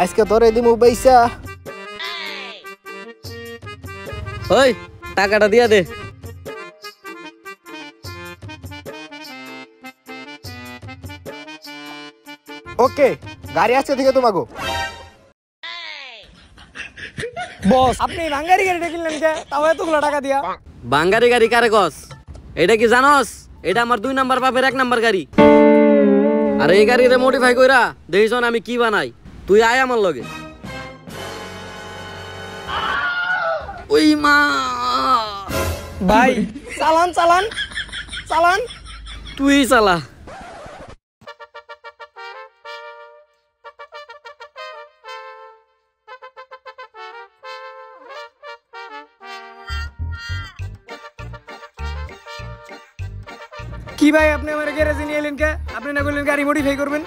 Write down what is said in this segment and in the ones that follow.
আজকে তোরে দিমু পয়সা। ওই টাকাটা দিয়া দে। ওকে, গাড়ি আছে থেকে তোমাকে। বস আপনি বাঙ্গারি গাড়িটা কিনলেন কে? তাও এতগুলো টাকা দিয়া। বাঙ্গারি গাড়ি কারে কস? এটা কি জানোস? এটা আমার 2 নাম্বার বাপের 1 নাম্বার গাড়ি। আর এই গাড়িরে মডিফাই কইরা দেখিস আমি কি বানাই। তুই আয় আমার লগে। ওই মা ভাই চালান চালান চালান। তুই চালা। কি ভাই আপনি আমার গ্যারেজে নিয়ে এলেন কে? আপনি না বললেন গাড়ি মডিফাই করবেন?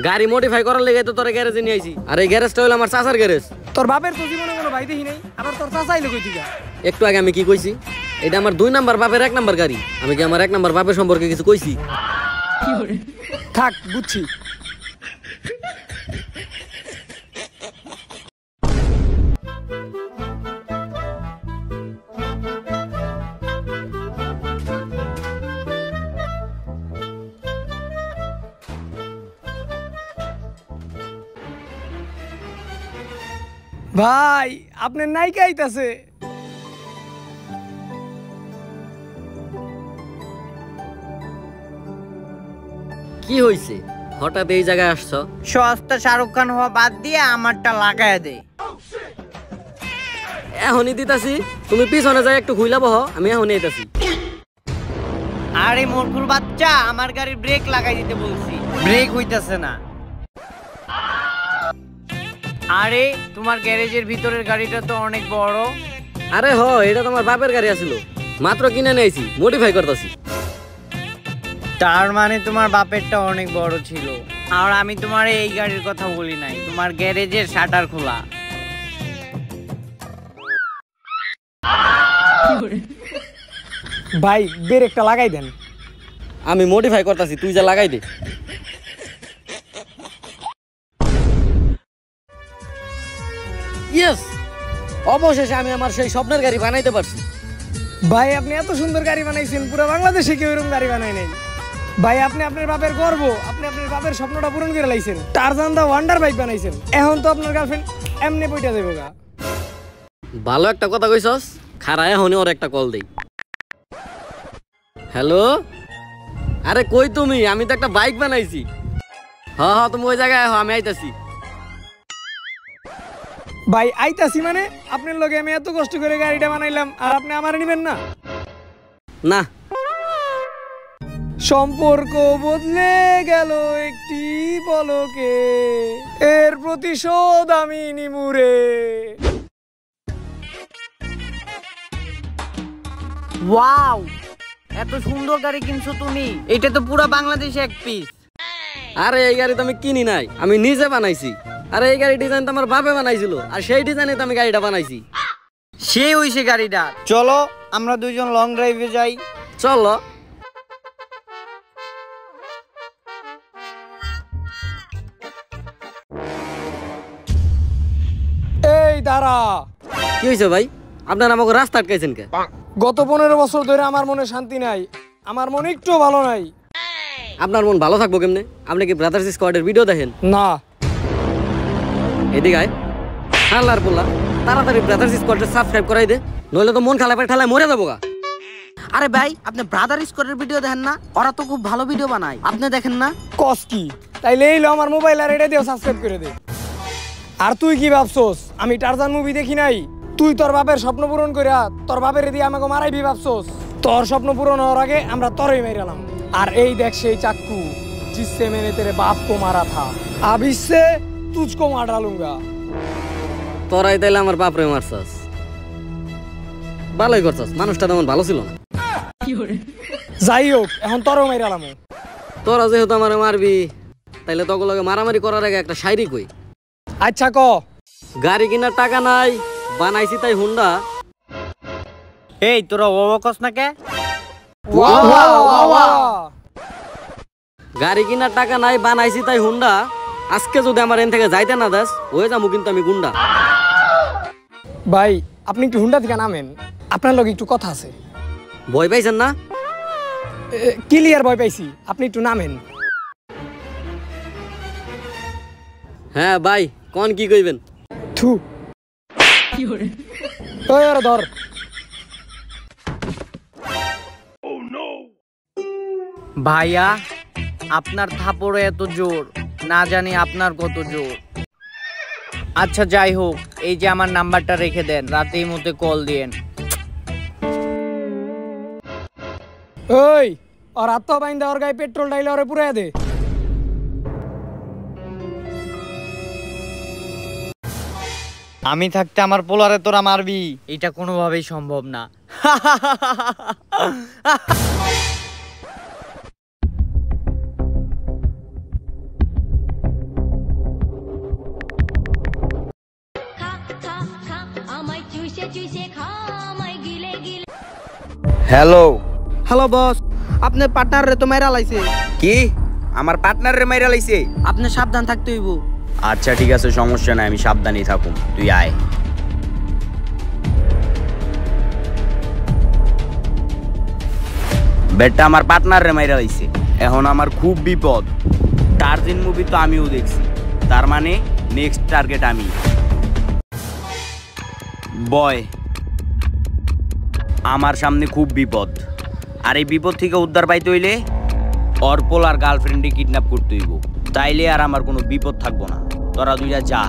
গাড়ি মডিফাই করার লেগে তো তোর গ্যারেজে নিয়ে আইছি। আর এই গ্যারেজটা হলো আমার চাচার গ্যারেজ। তোর বাপের তো জীবনে কোনো ভাই দেখি নাই, আবার তোর চাচা আইলো কই থেকে? একটু আগে আমি কি কইছি? এটা আমার 2 নাম্বার বাপের 1 নাম্বার গাড়ি। আমি কি আমার 1 নাম্বার বাপের সম্পর্কে কিছু কইছি? থাক বুঝছি। ভাই আপনার নায়িকা আইতাছে। কি হইছে? হঠাৎ এই জায়গায় আসছো? সস্তা শাহরুখ খান হওয়া বাদ দিয়ে আমারটা লাগায় দে। এখনই দিতাছি। তুমি পিছনে যাই একটু খুইলা বহ, আমি এখনই আইতাছি। আরে মূর্খুর বাচ্চা, আমার গাড়ির ব্রেক লাগাই দিতে বলছি, ব্রেক হইতাছে না। আরে তোমার গ্যারেজের ভিতরের গাড়িটা তো অনেক বড়। আরে হ, এটা তোমার বাপের গাড়ি আছিল, মাত্র কিনে নিয়েছি, মডিফাই করতেছি। তার মানে তোমার বাপেরটা অনেক বড় ছিল। আর আমি তোমার এই গাড়ির কথা বলি নাই, তোমার গ্যারেজের শাটার খোলা। ভাই ব্রেকটা লাগাই দেন। আমি মডিফাই করতেছি, তুই যা লাগাই দে। ইয়েস, অবশেষে আমি আমার সেই স্বপ্নের গাড়ি বানাইতে পারছি। ভাই আপনি এত সুন্দর গাড়ি বানাইছেন, পুরো বাংলাদেশে কেউ এরকম গাড়ি বানায় নাই। ভাই আপনি আপনার বাপের গর্ব, আপনি আপনার বাপের স্বপ্নটা পূরণ করে লাইছেন। টারজান দা ওয়ান্ডার বাইক বানাইছেন। এখন তো আপনার গার্লফ্রেন্ড এমনি পয়টা যাবো গা। ভালো একটা কথা কইছস, খারা এখনই ওর একটা কল দেই। হ্যালো, আরে কই তুমি? আমি তো একটা বাইক বানাইছি। হ্যাঁ হ্যাঁ, তুমি ওই জায়গায় আমি আইতাছি। ভাই আইতাছি মানে আপনার লগে আমি এত কষ্ট করে গাড়িটা বানাইলাম আর আপনি আমার নিবেন না? না, সম্পর্ক বদলে গেল একটি পলকে, এর প্রতিশোধ আমি নিমুরে। ওয়াও, এত সুন্দর গাড়ি কিনছো তুমি, এটা তো পুরো বাংলাদেশে এক পিস। আরে এই গাড়ি তো আমি কিনি নাই, আমি নিজে বানাইছি। আরে এই গাড়ি ডিজাইন তো আমার বাপে বানাইছিল, আর সেই ডিজাইনে তো আমি গাড়িটা বানাইছি। সেই হইছে গাড়িটা। চলো আমরা দুইজন লং ড্রাইভে যাই। চলো। এই দাঁড়া। কি হয়েছে ভাই? আপনারা আমাকে রাস্তা আটকাইছেন কে? গত 15 বছর ধরে আমার মনে শান্তি নাই, আমার মন একটু ভালো নাই। আপনার মন ভালো থাকবো কেমনে? আপনি কি ব্রাদার্স স্কোয়াডের ভিডিও দেখেন? না। এদিকে আয়। আল্লাহর বললা, তাড়াতাড়ি ব্রাদার্স স্কোয়াডে সাবস্ক্রাইব করাই দে, নইলে তো মন খালা পেট ঠালায় মরে যাবো গা। আরে ভাই আপনি ব্রাদার স্কোয়াডের ভিডিও দেখেন না? ওরা তো খুব ভালো ভিডিও বানায়, আপনি দেখেন না? কস কি? তাইলে এইলো আমার মোবাইল আর এটা দিও সাবস্ক্রাইব করে দে। আর তুই কি ভাবছস আমি টারজান মুভি দেখি নাই? তুই তোর বাপের স্বপ্ন পূরণ কইরা তোর বাপের দিয়ে আমাকে মারাইবি ভাবছস? তোর স্বপ্ন পূরণ হওয়ার আগে আমরা তোরই মাইরালাম। আর এই দেখ সেই চাক্কু, जिससे मैंने तेरे बाप को मारा था, अब इससे तुझको मार डालूंगा। তোরাই তাইলে আমার বাপরে মারছস, ভালোই করছস। মানুষটা তেমন ভালো ছিল না। যাই হোক এখন তোরও মাইরালাম। তোরা যেহেতু আমার মারবি, তাইলে তোকে লগে মারামারি করার আগে একটা শায়রি কই। আচ্ছা ক। গাড়ি কেনার টাকা নাই, বানাইছি তাই হুন্ডা। এই তোরা ওবকস না কে? ওয়া ওয়া ওয়া। গাড়ি কেনার টাকা নাই, বানাইছি তাই হুন্ডা। আজকে যদি আমার এন থেকে যাইতে না দাস হয়ে যাবো কিন্তু আমি গুন্ডা। ভাই আপনি একটু হুন্ডা থেকে নামেন, আপনার লগে একটু কথা আছে। ভয় পাইছেন না? ক্লিয়ার ভয় পাইছি, আপনি একটু নামেন। হ্যাঁ ভাই, কোন কি কইবেন? থু ওই ওরে ধর। ভাইয়া আপনার থাপড়ে এত জোর, না জানি আপনার কত জোর। আচ্ছা যাই হোক, এই যে আমার নাম্বারটা রেখে দেন, রাতেই মধ্যে কল দিয়েন। ওই আর হাত তো বাইন্দা ওর গায়ে পেট্রোল ডাইলে ওরে পুরাই দে। আমি থাকতে আমার পোলারে তোরা মারবি, এটা কোনোভাবেই সম্ভব না। হ্যালো হ্যালো বস, আপনার পার্টনার রে তো মাইরা লাইছে। কি আমার পার্টনার রে মাইরা লাইছে? আপনি সাবধান থাকতে হইব। আচ্ছা ঠিক আছে, সমস্যা নাই, আমি সাবধানেই থাকুম, তুই আয়। বেটা আমার পার্টনার রে মাইরা লাইছে, এখন আমার খুব বিপদ। টার্জিন মুভি তো আমিও দেখছি, তার মানে নেক্সট টার্গেট আমি। বয় আমার সামনে খুব বিপদ, আর এই বিপদ থেকে উদ্ধার পাইতে হইলে অর্পল আর গার্লফ্রেন্ডে কিডন্যাপ করতে হইব, তাইলে আর আমার কোনো বিপদ থাকবো না। তোরা দুইটা যা,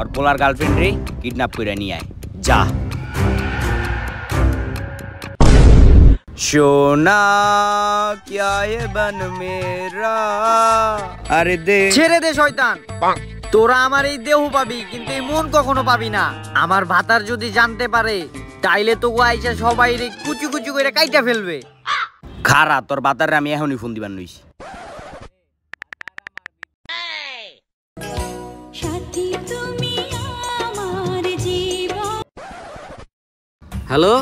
অর্পল আর গার্লফ্রেন্ডে কিডন্যাপ করে নিয়ে আয়, যা। সোনা क्या ये बन मेरा, আরে দে ছেড়ে দে শয়তান, তোরা আমার এই দেহ পাবি কিন্তু এই মন কখনো পাবি না। আমার ভাতার যদি জানতে পারে তাইলে তো আইসা সবাই রে কুচু কুচু করে কাইটা ফেলবে। খারা তোর বাতারে আমি এখনই ফোন দিবার নইছি। হ্যালো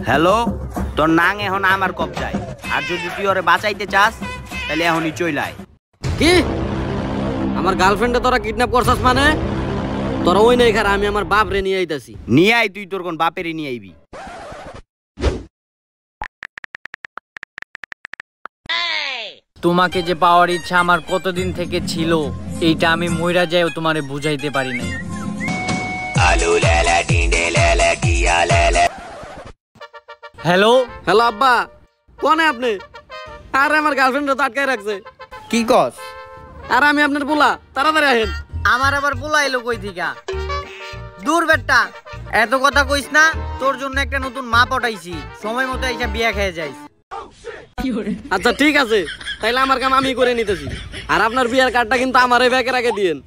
হ্যালো, তোর নাং এখন আমার কবজায়, আর যদি তুই ওরে বাঁচাইতে চাস তাহলে এখনই চইল আয়। কি? আমার গার্লফ্রেন্ডে তোরা কিডন্যাপ করছস মানে? তোরা ওই নাই খারা, আমি আমার বাপ রে নিয়ে আইতাছি। নিয়ে আয়, তুই তোর কোন বাপেরই নিয়ে আইবি। তোমাকে যে পাওয়ার ইচ্ছা আমার কতদিন থেকে ছিল, এইটা আমি মইরা যাইও তোমারে বুঝাইতে পারি নাই। হ্যালো হ্যালো আব্বা, কোনে আপনি? আরে আমার গার্লফ্রেন্ড তো আটকায় রাখছে। কি কস? আর আমি আপনার বলা, তাড়াতাড়ি আহেন। আমার আবার বলাইলো কই থিকা? দূর বেটা, এত কথা কইস না, তোর জন্য একটা নতুন মা পটাইছি, সময় মতো আইসা বিয়া খেয়ে যাইস। আচ্ছা ঠিক আছে, তাইলে আমার কাম আমি করে নিতেছি, আর আপনার বিয়ার কার্ডটা কিন্তু আমার এই ব্যাগের আগে দিয়েন।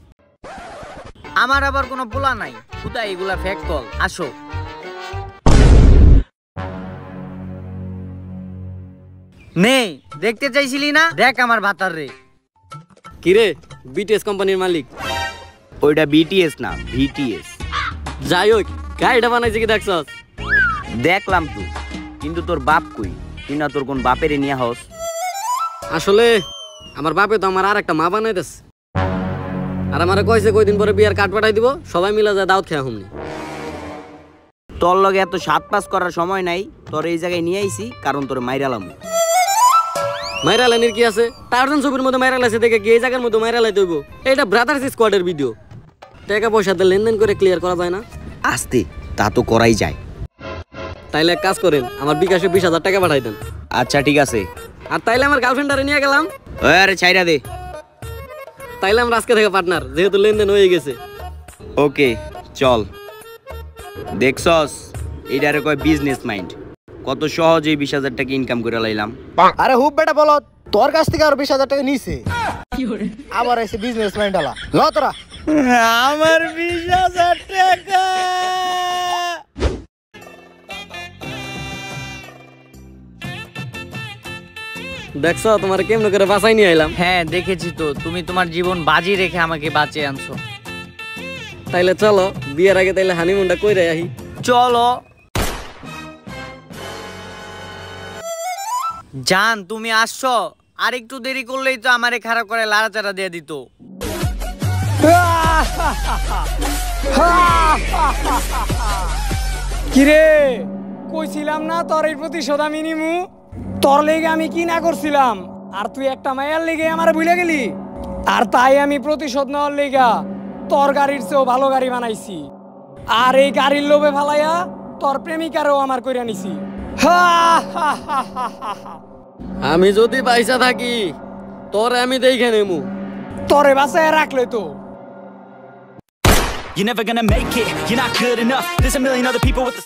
আমার আবার কোনো পোলা নাই, খুদা এগুলা ফেক কল। আসো। নে দেখতে চাইছিলি না, দেখ আমার ভাতার রে। কিরে, বিটিএস কোম্পানির মালিক? ওইটা বিটিএস না, ভিটিএস। যাই হোক, গাড়িটা বানাইছে কি দেখছস? দেখলাম তো, কিন্তু তোর বাপ কই? তুই না তোর কোন বাপেরে নিয়ে হস? আসলে আমার বাপে তো আমার আর একটা মা বানাইতেছে, আর আমারে কইছে কয়দিন পরে বিয়ার কার্ড পাঠাই দিব, সবাই মিলে যায় দাওয়াত খেয়া হুমনি। তোর লগে এত সাত পাস করার সময় নাই, তোর এই জায়গায় নিয়ে আইছি কারণ তোর মাইরালাম। মাইরালানির কি আছে? টার্জন ছবির মধ্যে মাইরালাইছে দেখে কি এই জায়গার মধ্যে মাইরালাই দইব? এটা ব্রাদার্স স্কোয়াডের ভিডিও, টাকা পয়সাতে লেনদেন করে ক্লিয়ার করা যায় না? আস্তে, তা তো করাই যায়। তাইলে এক কাজ করেন, আমার বিকাশে 20,000 টাকা পাঠাই দেন। আচ্ছা ঠিক আছে। আর তাইলে আমার গার্লফ্রেন্ডারে নিয়ে গেলাম। আরে ছাইরা দে। তাইলে আমরা আজকে থেকে পার্টনার, যেহেতু লেনদেন হয়ে গেছে। ওকে চল। দেখছস, এইটারে কয় বিজনেস মাইন্ড। কত সহজেই 20,000 টাকা ইনকাম করে লাইলাম। আরে হুব বেটা বলো, তোর কাছ থেকে আর 20,000 টাকা নিছে, আবার এসে বিজনেস মাইন্ড আলা ল তোরা। আমার 20,000 টাকা। দেখছো তোমার কেমন করে বাঁচাই নিয়ে আইলাম। হ্যাঁ দেখেছি তো, তুমি তোমার জীবন বাজি রেখে আমাকে বাঁচিয়ে আনছো। তাইলে চলো বিয়ের আগে তাইলে হানিমুনটা কইরে আহি। চলো। জান তুমি আসছো, আর একটু দেরি করলেই তো আমারে খারাপ করে লাড়াচাড়া দিয়ে দিত। কিরে কইছিলাম না তোর এই প্রতিশোধ আমি নিমু? তোর লেগে আমি কি না করছিলাম, আর তুই একটা মায়ের লেগে আমার ভুলে গেলি। আর তাই আমি প্রতিশোধ নেওয়ার লেগা তোর গাড়ির চেয়েও ভালো গাড়ি বানাইছি, আর এই গাড়ির লোভে ফালাইয়া তোর প্রেমিকারও আমার কইরা নিছি। আমি যদি পয়সা থাকি তোরে আমি দেখে নেমু। তোরে বাসায় রাখলে তো You're never gonna make it, you're not good enough. There's a million other people with the